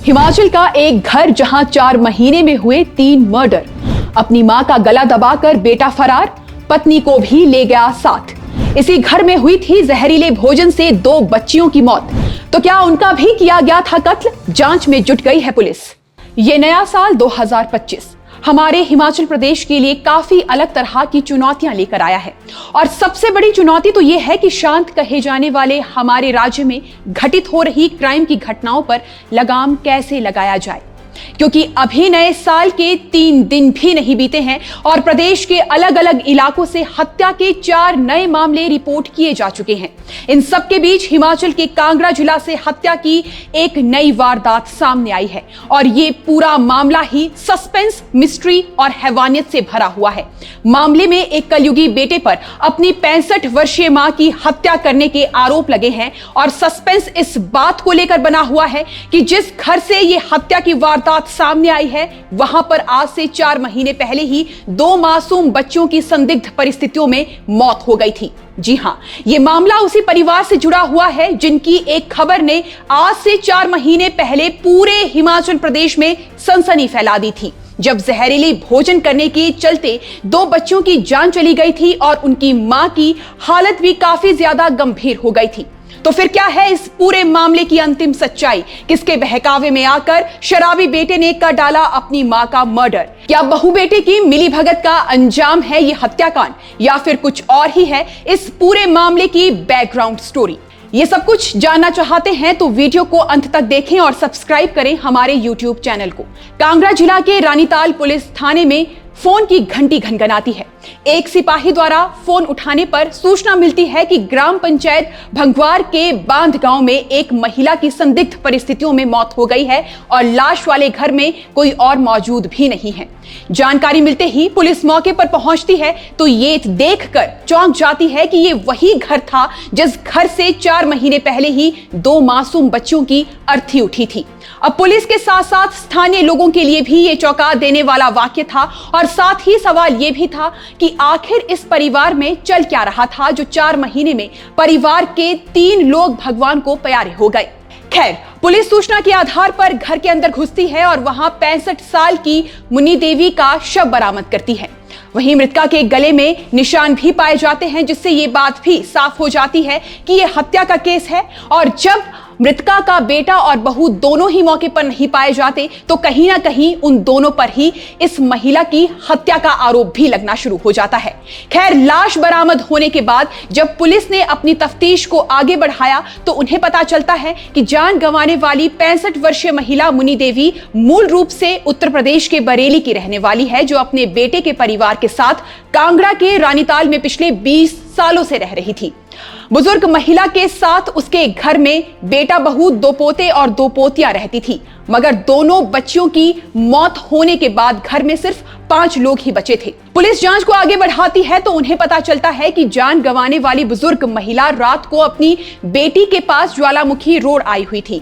हिमाचल का एक घर जहां 4 महीने में हुए 3 मर्डर, अपनी मां का गला दबाकर बेटा फरार, पत्नी को भी ले गया साथ। इसी घर में हुई थी जहरीले भोजन से 2 बच्चियों की मौत। तो क्या उनका भी किया गया था कत्ल? जांच में जुट गई है पुलिस। ये नया साल 2025 हमारे हिमाचल प्रदेश के लिए काफी अलग तरह की चुनौतियां लेकर आया है। और सबसे बड़ी चुनौती तो यह है कि शांत कहे जाने वाले हमारे राज्य में घटित हो रही क्राइम की घटनाओं पर लगाम कैसे लगाया जाए, क्योंकि अभी नए साल के 3 दिन भी नहीं बीते हैं और प्रदेश के अलग अलग इलाकों से हत्या के 4 नए मामले रिपोर्ट किए जा चुके हैं। इन सब के बीच हिमाचल के कांगड़ा जिला से हत्या की एक नई वारदात सामने आई है और ये पूरा मामला ही सस्पेंस, मिस्ट्री और हैवानियत से भरा हुआ है। मामले में एक कलयुगी बेटे पर अपनी 65 वर्षीय मां की हत्या करने के आरोप लगे हैं और सस्पेंस इस बात को लेकर बना हुआ है कि जिस घर से ये हत्या की वारदात सामने आई है वहां पर आज से 4 महीने पहले ही 2 मासूम बच्चों की संदिग्ध परिस्थितियों में मौत हो गई थी। जी हां, यह मामला उसी परिवार से जुड़ा हुआ है जिनकी एक खबर ने आज से 4 महीने पहले पूरे हिमाचल प्रदेश में सनसनी फैला दी थी, जब जहरीली भोजन करने के चलते 2 बच्चों की जान चली गई थी और उनकी मां की हालत भी काफी ज्यादा गंभीर हो गई थी। तो फिर क्या है इस पूरे मामले की अंतिम सच्चाई? किसके बहकावे में आकर शराबी बेटे ने कर डाला अपनी मां का मर्डर? क्या बहू बेटे की मिलीभगत का अंजाम है ये हत्याकांड या फिर कुछ और ही है इस पूरे मामले की बैकग्राउंड स्टोरी? ये सब कुछ जानना चाहते हैं तो वीडियो को अंत तक देखें और सब्सक्राइब करें हमारे YouTube चैनल को। कांगड़ा जिला के रानीताल पुलिस थाने में फोन की घंटी घनघनाती है। एक सिपाही द्वारा फोन उठाने पर सूचना मिलती है कि ग्राम पंचायत भंगवार के बांध गांव में एक महिला की संदिग्ध परिस्थितियों में मौत हो गई है और लाश वाले घर में कोई और मौजूद भी नहीं है। जानकारी मिलते ही पुलिस मौके पर पहुंचती है तो ये देखकर चौंक जाती है कि ये वही घर था जिस घर से 4 महीने पहले ही 2 मासूम बच्चों की अर्थी उठी थी। अब पुलिस के साथ साथ स्थानीय लोगों के लिए भी ये चौंका देने वाला वाक्य था और साथ ही सवाल ये भी था कि आखिर इस परिवार में चल क्या रहा था जो 4 महीने में परिवार के 3 लोग भगवान को प्यारे हो गए। खैर, पुलिस सूचना के आधार पर घर के अंदर घुसती है और वहां 65 साल की मुन्नी देवी का शव बरामद करती है। वहीं मृतका के गले में निशान भी पाए जाते हैं, जिससे ये बात भी साफ हो जाती है कि यह हत्या का केस है। और जब मृतका का बेटा और बहू दोनों ही मौके पर नहीं पाए जाते तो कहीं ना कहीं उन दोनों पर ही इस महिला की हत्या का आरोप भी लगना शुरू हो जाता है। खैर, लाश बरामद होने के बाद जब पुलिस ने अपनी तफ्तीश को आगे बढ़ाया तो उन्हें पता चलता है कि जान गंवाने वाली 65 वर्षीय महिला मुन्नी देवी मूल रूप से उत्तर प्रदेश के बरेली की रहने वाली है, जो अपने बेटे के परिवार के साथ कांगड़ा के रानीताल में पिछले 20 सालों से रह रही थी। बुजुर्ग महिला के साथ उसके घर में बेटा, बहू, 2 पोते और 2 पोतियां रहती थी, मगर दोनों बच्चियों की मौत होने के बाद घर में सिर्फ 5 लोग ही बचे थे। पुलिस जांच को आगे बढ़ाती है तो उन्हें पता चलता है कि जान गंवाने वाली बुजुर्ग महिला रात को अपनी बेटी के पास ज्वालामुखी रोड आई हुई थी,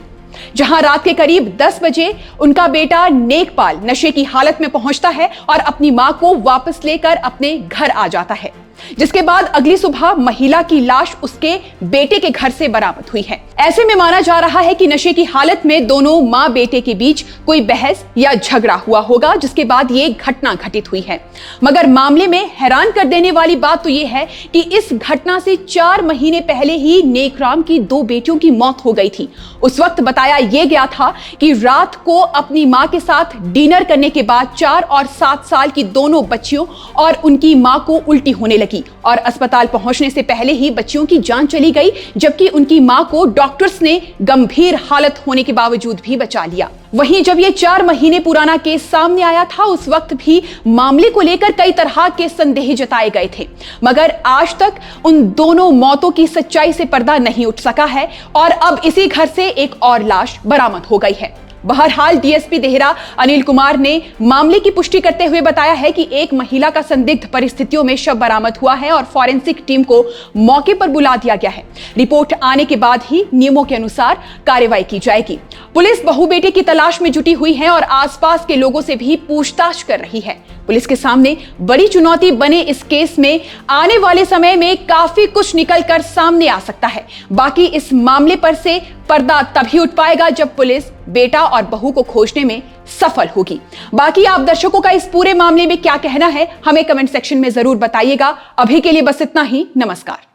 जहां रात के करीब 10 बजे उनका बेटा नेकपाल नशे की हालत में पहुंचता है और अपनी मां को वापस लेकर अपने घर आ जाता है, जिसके बाद अगली सुबह महिला की लाश उसके बेटे के घर से बरामद हुई है। ऐसे में माना जा रहा है कि नशे की हालत में दोनों मां बेटे के बीच कोई बहस या झगड़ा हुआ होगा, जिसके बाद ये घटना घटित हुई है। मगर मामले में हैरान कर देने वाली बात तो ये है कि इस घटना से 4 महीने पहले ही नेकराम की 2 बेटियों की मौत हो गई थी। उस वक्त बताया यह गया था कि रात को अपनी मां के साथ डिनर करने के बाद 4 और 7 साल की दोनों बच्चियों और उनकी मां को उल्टी होने लगी और अस्पताल पहुंचने से पहले ही बच्चियों की जान चली गई, जबकि उनकी मां को डॉक्टर्स ने गंभीर हालत होने के बावजूद भी बचा लिया। वहीं जब ये 4 महीने पुराना केस सामने आया था उस वक्त भी मामले को लेकर कई तरह के संदेह जताए गए थे, मगर आज तक उन दोनों मौतों की सच्चाई से पर्दा नहीं उठ सका है और अब इसी घर से एक और लाश बरामद हो गई है। बहरहाल डीएसपी देहरा अनिल कुमार ने मामले की पुष्टि करते हुए बताया है कि एक महिला का संदिग्ध परिस्थितियों में शव बरामद हुआ है और फॉरेंसिक टीम को मौके पर बुला दिया गया है। रिपोर्ट आने के बाद ही नियमों के अनुसार कार्रवाई की जाएगी। पुलिस बहू बेटे की तलाश में जुटी हुई है और आसपास के लोगों से भी पूछताछ कर रही है। पुलिस के सामने बड़ी चुनौती बने इस केस में आने वाले समय में काफी कुछ निकलकर सामने आ सकता है। बाकी इस मामले पर से पर्दा तभी उठ पाएगा जब पुलिस बेटा और बहू को खोजने में सफल होगी। बाकी आप दर्शकों का इस पूरे मामले में क्या कहना है, हमें कमेंट सेक्शन में जरूर बताइएगा। अभी के लिए बस इतना ही। नमस्कार।